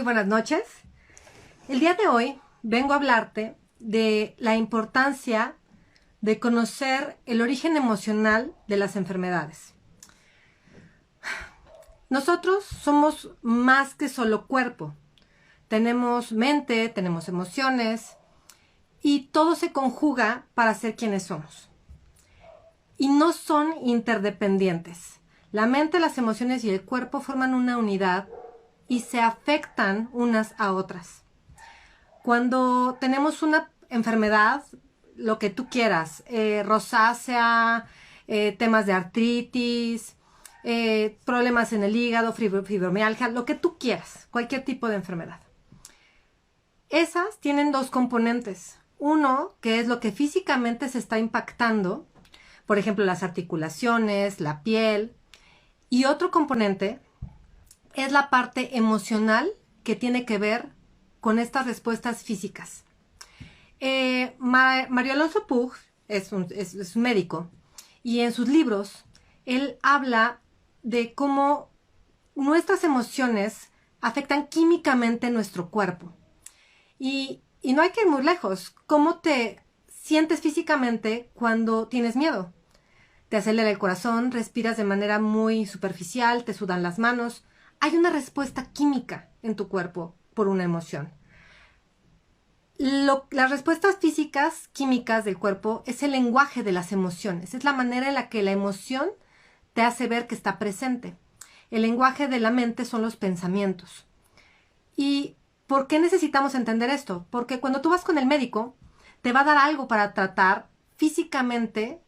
Muy buenas noches. El día de hoy vengo a hablarte de la importancia de conocer el origen emocional de las enfermedades. Nosotros somos más que solo cuerpo. Tenemos mente, tenemos emociones y todo se conjuga para ser quienes somos. Y no son interdependientes. La mente, las emociones y el cuerpo forman una unidad y se afectan unas a otras. Cuando tenemos una enfermedad, lo que tú quieras, rosácea, temas de artritis, problemas en el hígado, fibromialgia, lo que tú quieras, cualquier tipo de enfermedad. Esas tienen dos componentes. Uno, que es lo que físicamente se está impactando, por ejemplo, las articulaciones, la piel. Y otro componente es la parte emocional que tiene que ver con estas respuestas físicas. Mario Alonso Puig es un médico y en sus libros él habla de cómo nuestras emociones afectan químicamente nuestro cuerpo. Y no hay que ir muy lejos. ¿Cómo te sientes físicamente cuando tienes miedo? Te acelera el corazón, respiras de manera muy superficial, te sudan las manos. Hay una respuesta química en tu cuerpo por una emoción. Las respuestas físicas, químicas del cuerpo es el lenguaje de las emociones. Es la manera en la que la emoción te hace ver que está presente. El lenguaje de la mente son los pensamientos. ¿Y por qué necesitamos entender esto? Porque cuando tú vas con el médico, te va a dar algo para tratar físicamente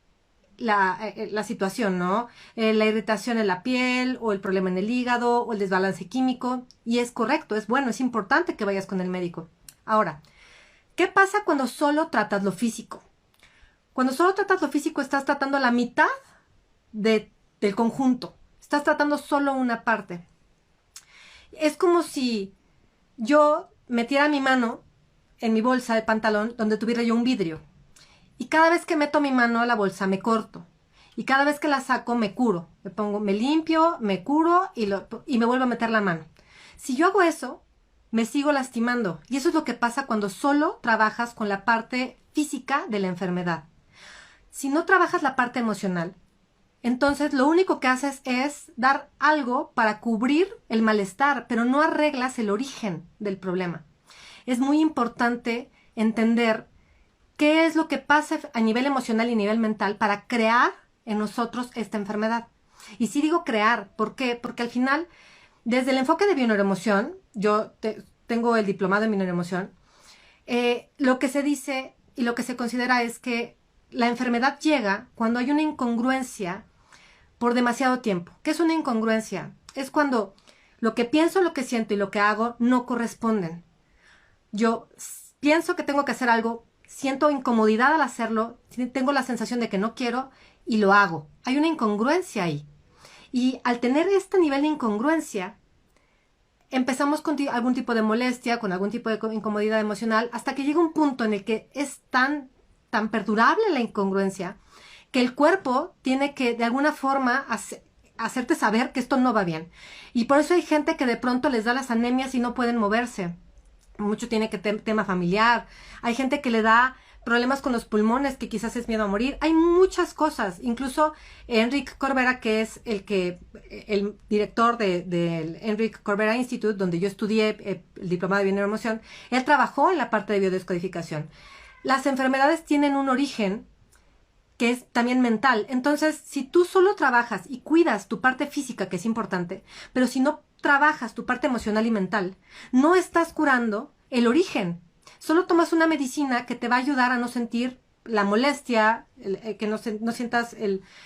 la situación, ¿no? La irritación en la piel, o el problema en el hígado, o el desbalance químico. Y es correcto, es bueno, es importante que vayas con el médico. Ahora, ¿qué pasa cuando solo tratas lo físico? Cuando solo tratas lo físico, estás tratando la mitad del conjunto. Estás tratando solo una parte. Es como si yo metiera mi mano en mi bolsa de pantalón donde tuviera yo un vidrio. Y cada vez que meto mi mano a la bolsa me corto. Y cada vez que la saco me curo. Me limpio, me curo y me vuelvo a meter la mano. Si yo hago eso, me sigo lastimando. Y eso es lo que pasa cuando solo trabajas con la parte física de la enfermedad. Si no trabajas la parte emocional, entonces lo único que haces es dar algo para cubrir el malestar, pero no arreglas el origen del problema. Es muy importante entender qué es lo que pasa a nivel emocional y a nivel mental para crear en nosotros esta enfermedad. Y sí digo crear, ¿por qué? Porque al final, desde el enfoque de bioneuroemoción, yo tengo el diplomado en bioneuroemoción, lo que se dice y lo que se considera es que la enfermedad llega cuando hay una incongruencia por demasiado tiempo. ¿Qué es una incongruencia? Es cuando lo que pienso, lo que siento y lo que hago no corresponden. Yo pienso que tengo que hacer algo, siento incomodidad al hacerlo, tengo la sensación de que no quiero y lo hago. Hay una incongruencia ahí. Y al tener este nivel de incongruencia, empezamos con algún tipo de molestia, con algún tipo de incomodidad emocional, hasta que llega un punto en el que es tan perdurable la incongruencia que el cuerpo tiene que de alguna forma hacerte saber que esto no va bien. Y por eso hay gente que de pronto les da las anemias y no pueden moverse. Mucho tiene que tema familiar. Hay gente que le da problemas con los pulmones, que quizás es miedo a morir. Hay muchas cosas. Incluso Enrique Corbera, que es el director del Enrique Corbera Institute, donde yo estudié el diplomado de bioneuroemoción, él trabajó en la parte de biodescodificación. Las enfermedades tienen un origen que es también mental. Entonces, si tú solo trabajas y cuidas tu parte física, que es importante, pero si no trabajas tu parte emocional y mental, no estás curando el origen. Solo tomas una medicina que te va a ayudar a no sentir la molestia, que no sientas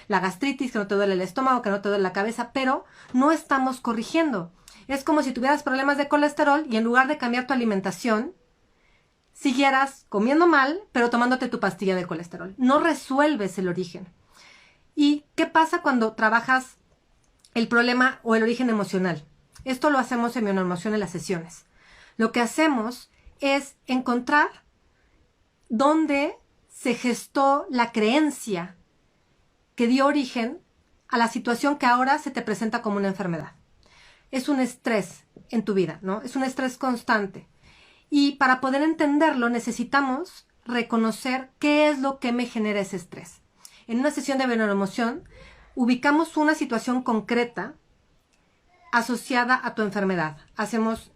la gastritis, que no te duele el estómago, que no te duele la cabeza, pero no estamos corrigiendo. Es como si tuvieras problemas de colesterol y en lugar de cambiar tu alimentación, siguieras comiendo mal, pero tomándote tu pastilla de colesterol. No resuelves el origen. ¿Y qué pasa cuando trabajas el problema o el origen emocional? Esto lo hacemos en bioneuroemoción en las sesiones. Lo que hacemos es encontrar dónde se gestó la creencia que dio origen a la situación que ahora se te presenta como una enfermedad. es un estrés en tu vida, ¿no? Es un estrés constante. Y para poder entenderlo necesitamos reconocer qué es lo que me genera ese estrés. En una sesión de neuroemoción ubicamos una situación concreta asociada a tu enfermedad. Hacemos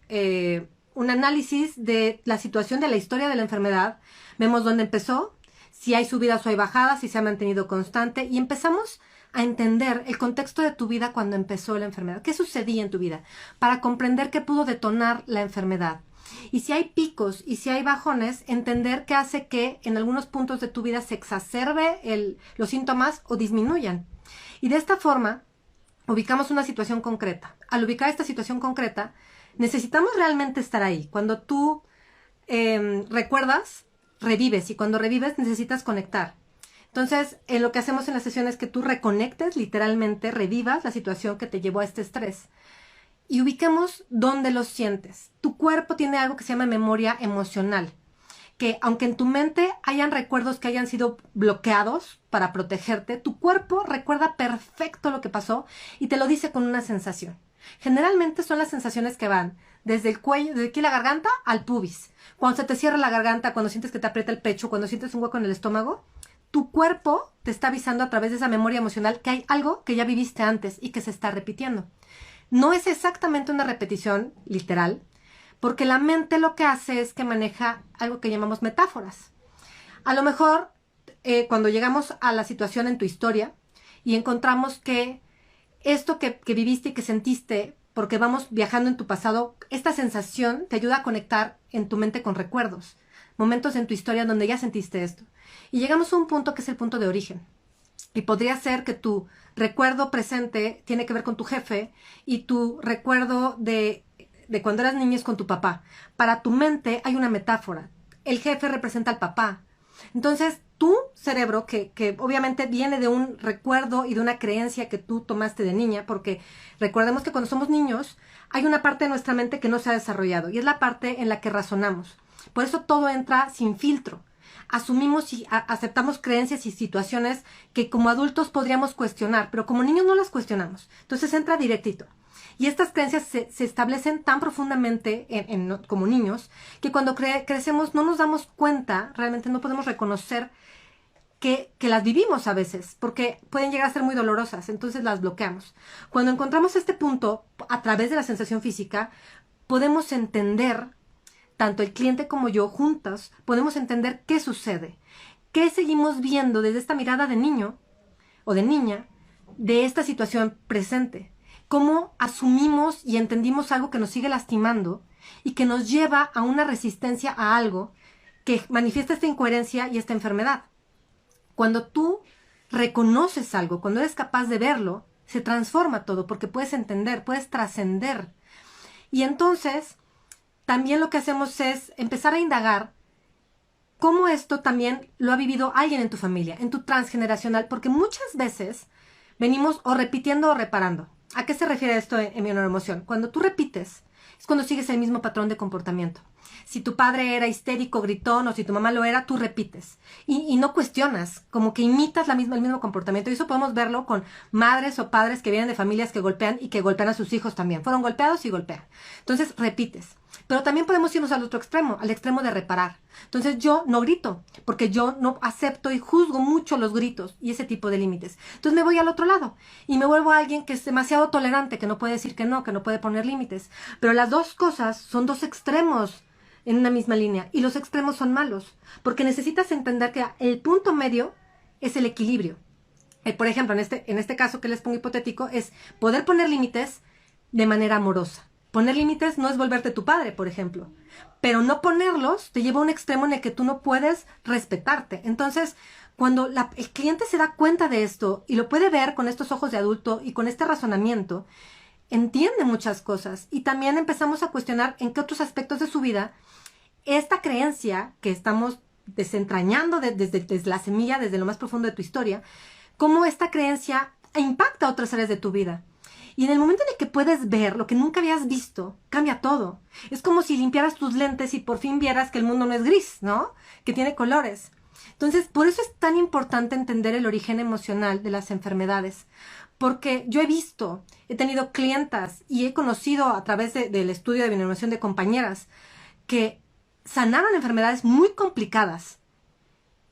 un análisis de la situación, de la historia de la enfermedad. Vemos dónde empezó, si hay subidas o hay bajadas, si se ha mantenido constante, y empezamos a entender el contexto de tu vida cuando empezó la enfermedad. ¿Qué sucedía en tu vida? Para comprender qué pudo detonar la enfermedad. Y si hay picos y si hay bajones, entender qué hace que en algunos puntos de tu vida se exacerbe los síntomas o disminuyan. Y de esta forma, ubicamos una situación concreta. Al ubicar esta situación concreta, necesitamos realmente estar ahí. Cuando tú recuerdas, revives. Y cuando revives, necesitas conectar. Entonces, lo que hacemos en la sesión es que tú reconectes, literalmente, revivas la situación que te llevó a este estrés. Y ubiquemos dónde lo sientes. Tu cuerpo tiene algo que se llama memoria emocional, que aunque en tu mente hayan recuerdos que hayan sido bloqueados para protegerte, tu cuerpo recuerda perfecto lo que pasó y te lo dice con una sensación. Generalmente son las sensaciones que van desde el cuello, desde aquí la garganta al pubis. Cuando se te cierra la garganta, cuando sientes que te aprieta el pecho, cuando sientes un hueco en el estómago, tu cuerpo te está avisando a través de esa memoria emocional que hay algo que ya viviste antes y que se está repitiendo. No es exactamente una repetición literal, porque la mente lo que hace es que maneja algo que llamamos metáforas. A lo mejor, cuando llegamos a la situación en tu historia y encontramos que esto que viviste y que sentiste, porque vamos viajando en tu pasado, esta sensación te ayuda a conectar en tu mente con recuerdos, momentos en tu historia donde ya sentiste esto. Y llegamos a un punto que es el punto de origen. Y podría ser que tu recuerdo presente tiene que ver con tu jefe y tu recuerdo de cuando eras niña es con tu papá. Para tu mente hay una metáfora. El jefe representa al papá. Entonces, tu cerebro, que obviamente viene de un recuerdo y de una creencia que tú tomaste de niña, porque recordemos que cuando somos niños hay una parte de nuestra mente que no se ha desarrollado y es la parte en la que razonamos. Por eso todo entra sin filtro. Asumimos y aceptamos creencias y situaciones que como adultos podríamos cuestionar, pero como niños no las cuestionamos. Entonces entra directito. Y estas creencias se establecen tan profundamente como niños que cuando crecemos no nos damos cuenta, realmente no podemos reconocer que las vivimos a veces, porque pueden llegar a ser muy dolorosas, entonces las bloqueamos. Cuando encontramos este punto a través de la sensación física, podemos entender, tanto el cliente como yo juntas, podemos entender qué sucede, qué seguimos viendo desde esta mirada de niño o de niña de esta situación presente, cómo asumimos y entendimos algo que nos sigue lastimando y que nos lleva a una resistencia a algo que manifiesta esta incoherencia y esta enfermedad. Cuando tú reconoces algo, cuando eres capaz de verlo, se transforma todo porque puedes entender, puedes trascender. Y entonces también lo que hacemos es empezar a indagar cómo esto también lo ha vivido alguien en tu familia, en tu transgeneracional, porque muchas veces venimos o repitiendo o reparando. ¿A qué se refiere esto en mi neuroemoción? Cuando tú repites, es cuando sigues el mismo patrón de comportamiento. Si tu padre era histérico, gritón, o si tu mamá lo era, tú repites. Y no cuestionas, como que imitas el mismo comportamiento. Y eso podemos verlo con madres o padres que vienen de familias que golpean y que golpean a sus hijos también. Fueron golpeados y golpean. Entonces, repites. Pero también podemos irnos al otro extremo, al extremo de reparar. Entonces, yo no grito, porque yo no acepto y juzgo mucho los gritos y ese tipo de límites. Entonces, me voy al otro lado y me vuelvo a alguien que es demasiado tolerante, que no puede decir que no puede poner límites. Pero las dos cosas son dos extremos en una misma línea y los extremos son malos, porque necesitas entender que el punto medio es el equilibrio. Por ejemplo, en este caso que les pongo hipotético, es poder poner límites de manera amorosa. Poner límites no es volverte tu padre, por ejemplo, pero no ponerlos te lleva a un extremo en el que tú no puedes respetarte. Entonces, cuando el cliente se da cuenta de esto y lo puede ver con estos ojos de adulto y con este razonamiento, entiende muchas cosas y también empezamos a cuestionar en qué otros aspectos de su vida esta creencia que estamos desentrañando desde la semilla, desde lo más profundo de tu historia, cómo esta creencia impacta a otras áreas de tu vida. Y en el momento en el que puedes ver lo que nunca habías visto, cambia todo. Es como si limpiaras tus lentes y por fin vieras que el mundo no es gris, ¿no? Que tiene colores. Entonces, por eso es tan importante entender el origen emocional de las enfermedades, porque yo he tenido clientas y he conocido a través del estudio de bioemoción de compañeras que sanaron enfermedades muy complicadas,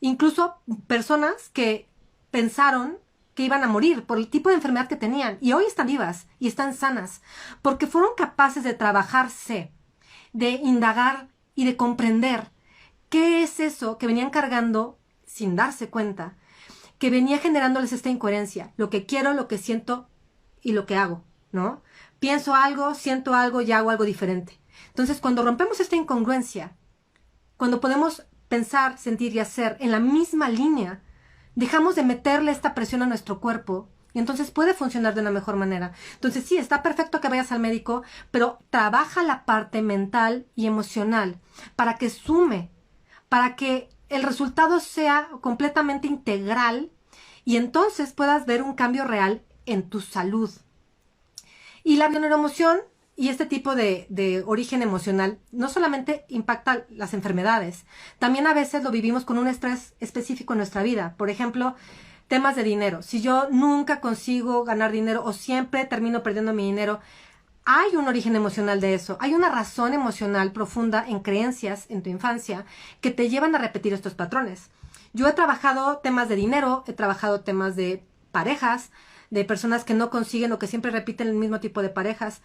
incluso personas que pensaron que iban a morir por el tipo de enfermedad que tenían y hoy están vivas y están sanas, porque fueron capaces de trabajarse, de indagar y de comprender qué es eso que venían cargando sin darse cuenta, que venía generándoles esta incoherencia, lo que quiero, lo que siento y lo que hago, ¿no? Pienso algo, siento algo y hago algo diferente. Entonces, cuando rompemos esta incongruencia, cuando podemos pensar, sentir y hacer en la misma línea, dejamos de meterle esta presión a nuestro cuerpo y entonces puede funcionar de una mejor manera. Entonces sí, está perfecto que vayas al médico, pero trabaja la parte mental y emocional para que sume, para que el resultado sea completamente integral y entonces puedas ver un cambio real en tu salud. Y la bioneuroemoción y este tipo de origen emocional no solamente impacta las enfermedades, también a veces lo vivimos con un estrés específico en nuestra vida. Por ejemplo, temas de dinero. Si yo nunca consigo ganar dinero o siempre termino perdiendo mi dinero, hay un origen emocional de eso. Hay una razón emocional profunda en creencias en tu infancia que te llevan a repetir estos patrones. Yo he trabajado temas de dinero, he trabajado temas de parejas, de personas que no consiguen o que siempre repiten el mismo tipo de parejas.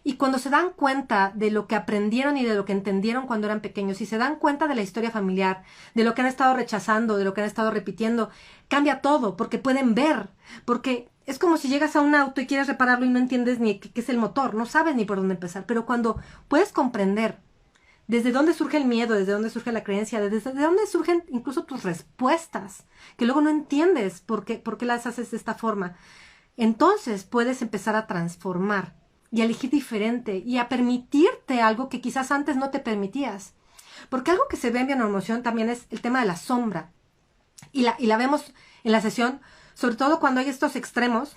Y cuando se dan cuenta de lo que aprendieron y de lo que entendieron cuando eran pequeños, y se dan cuenta de la historia familiar, de lo que han estado rechazando, de lo que han estado repitiendo, cambia todo, porque pueden ver, porque es como si llegas a un auto y quieres repararlo y no entiendes ni qué es el motor, no sabes ni por dónde empezar, pero cuando puedes comprender desde dónde surge el miedo, desde dónde surge la creencia, desde dónde surgen incluso tus respuestas, que luego no entiendes por qué las haces de esta forma, entonces puedes empezar a transformar y a elegir diferente y a permitirte algo que quizás antes no te permitías. Porque algo que se ve en bioneuroemoción también es el tema de la sombra. Y la vemos en la sesión, sobre todo cuando hay estos extremos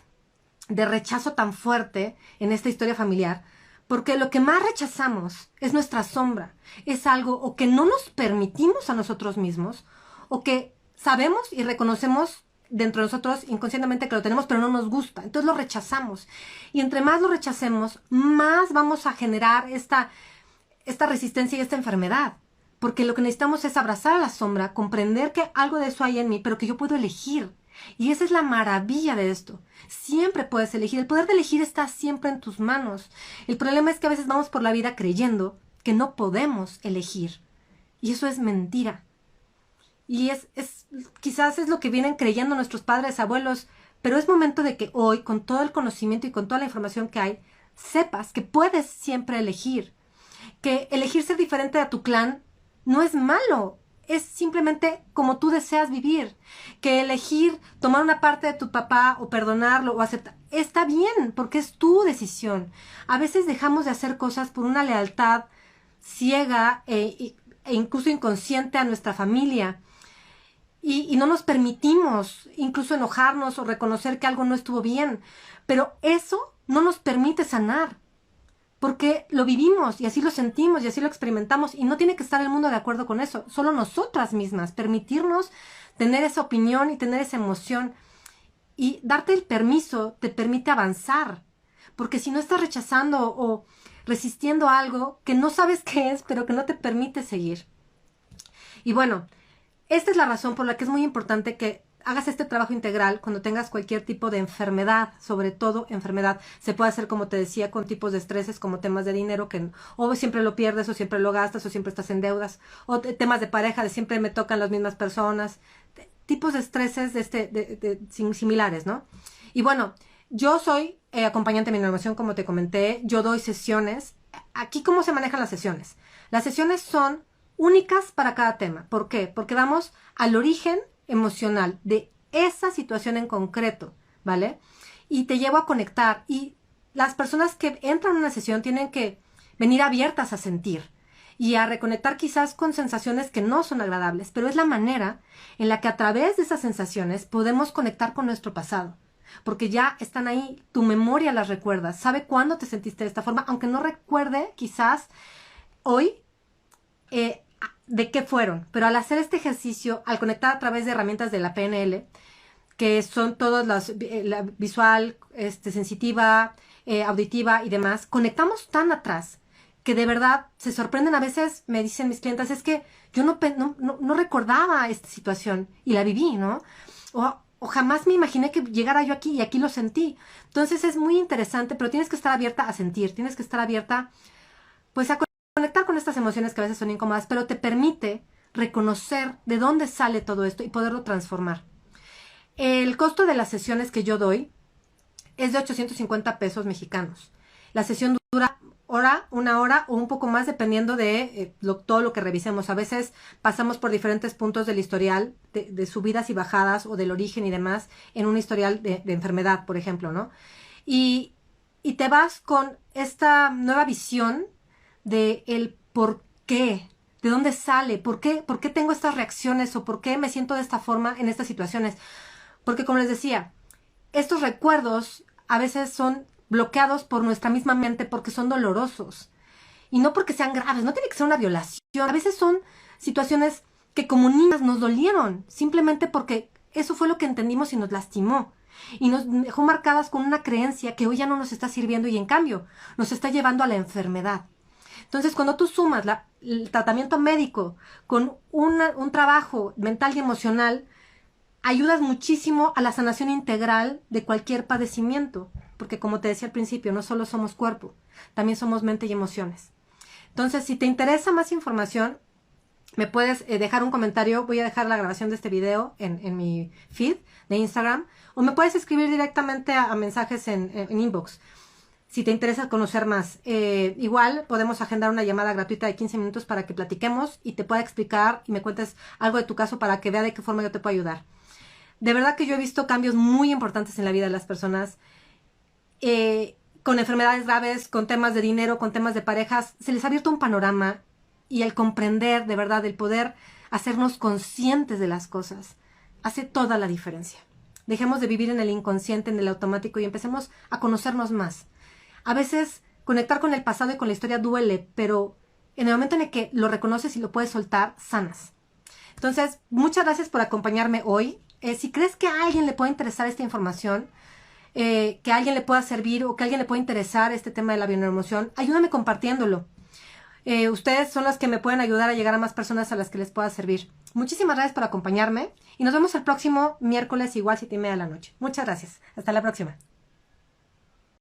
de rechazo tan fuerte en esta historia familiar. Porque lo que más rechazamos es nuestra sombra. Es algo o que no nos permitimos a nosotros mismos o que sabemos y reconocemos dentro de nosotros inconscientemente que lo tenemos, pero no nos gusta. Entonces lo rechazamos. Y entre más lo rechacemos, más vamos a generar esta resistencia y esta enfermedad. Porque lo que necesitamos es abrazar a la sombra, comprender que algo de eso hay en mí, pero que yo puedo elegir. Y esa es la maravilla de esto. Siempre puedes elegir. El poder de elegir está siempre en tus manos. El problema es que a veces vamos por la vida creyendo que no podemos elegir. Y eso es mentira. Y quizás es lo que vienen creyendo nuestros padres, abuelos, pero es momento de que hoy, con todo el conocimiento y con toda la información que hay, sepas que puedes siempre elegir. Que elegir ser diferente a tu clan no es malo, es simplemente como tú deseas vivir. Que elegir tomar una parte de tu papá o perdonarlo o aceptar, está bien, porque es tu decisión. A veces dejamos de hacer cosas por una lealtad ciega e incluso inconsciente a nuestra familia. Y no nos permitimos incluso enojarnos o reconocer que algo no estuvo bien. Pero eso no nos permite sanar. Porque lo vivimos y así lo sentimos y así lo experimentamos. Y no tiene que estar el mundo de acuerdo con eso. Solo nosotras mismas. Permitirnos tener esa opinión y tener esa emoción. Y darte el permiso te permite avanzar. Porque si no estás rechazando o resistiendo algo que no sabes qué es, pero que no te permite seguir. Y bueno, esta es la razón por la que es muy importante que hagas este trabajo integral cuando tengas cualquier tipo de enfermedad, sobre todo enfermedad. Se puede hacer, como te decía, con tipos de estreses como temas de dinero, que o siempre lo pierdes, o siempre lo gastas, o siempre estás en deudas, o temas de pareja, de siempre me tocan las mismas personas, tipos de estreses similares, ¿no? Y bueno, yo soy acompañante de bioneuroemoción, como te comenté, yo doy sesiones. Aquí, ¿cómo se manejan las sesiones? Las sesiones son únicas para cada tema. ¿Por qué? Porque vamos al origen emocional de esa situación en concreto, ¿vale? Y te llevo a conectar. Y las personas que entran a una sesión tienen que venir abiertas a sentir y a reconectar quizás con sensaciones que no son agradables, pero es la manera en la que a través de esas sensaciones podemos conectar con nuestro pasado. Porque ya están ahí, tu memoria las recuerda, sabe cuándo te sentiste de esta forma, aunque no recuerde quizás hoy de qué fueron, pero al hacer este ejercicio, al conectar a través de herramientas de la PNL, que son todas la visual, sensitiva, auditiva y demás, conectamos tan atrás que de verdad se sorprenden. A veces me dicen mis clientes, es que yo no recordaba esta situación y la viví, ¿no? O jamás me imaginé que llegara yo aquí y aquí lo sentí. Entonces es muy interesante, pero tienes que estar abierta a sentir, tienes que estar abierta pues a conectar con estas emociones que a veces son incómodas, pero te permite reconocer de dónde sale todo esto y poderlo transformar. El costo de las sesiones que yo doy es de 850 pesos mexicanos. La sesión dura una hora o un poco más dependiendo de todo lo que revisemos. A veces pasamos por diferentes puntos del historial de subidas y bajadas o del origen y demás en un historial de enfermedad, por ejemplo, ¿no? Y te vas con esta nueva visión de el por qué, de dónde sale, por qué tengo estas reacciones o por qué me siento de esta forma en estas situaciones. Porque como les decía, estos recuerdos a veces son bloqueados por nuestra misma mente porque son dolorosos. Y no porque sean graves, no tiene que ser una violación. A veces son situaciones que como niñas nos dolieron, simplemente porque eso fue lo que entendimos y nos lastimó. Y nos dejó marcadas con una creencia que hoy ya no nos está sirviendo y en cambio nos está llevando a la enfermedad. Entonces, cuando tú sumas el tratamiento médico con un trabajo mental y emocional, ayudas muchísimo a la sanación integral de cualquier padecimiento, porque como te decía al principio, no solo somos cuerpo, también somos mente y emociones. Entonces, si te interesa más información, me puedes dejar un comentario, voy a dejar la grabación de este video en mi feed de Instagram, o me puedes escribir directamente a mensajes en inbox, si te interesa conocer más. Igual podemos agendar una llamada gratuita de 15 minutos para que platiquemos y te pueda explicar y me cuentes algo de tu caso para que vea de qué forma yo te puedo ayudar. De verdad que yo he visto cambios muy importantes en la vida de las personas, con enfermedades graves, con temas de dinero, con temas de parejas. Se les ha abierto un panorama y el comprender, de verdad, el poder hacernos conscientes de las cosas, hace toda la diferencia. Dejemos de vivir en el inconsciente, en el automático y empecemos a conocernos más. A veces conectar con el pasado y con la historia duele, pero en el momento en el que lo reconoces y lo puedes soltar, sanas. Entonces, muchas gracias por acompañarme hoy. Si crees que a alguien le puede interesar esta información, que a alguien le pueda servir o que a alguien le pueda interesar este tema de la bioneuroemoción, ayúdame compartiéndolo. Ustedes son los que me pueden ayudar a llegar a más personas a las que les pueda servir. Muchísimas gracias por acompañarme y nos vemos el próximo miércoles igual 7:30 de la noche. Muchas gracias. Hasta la próxima.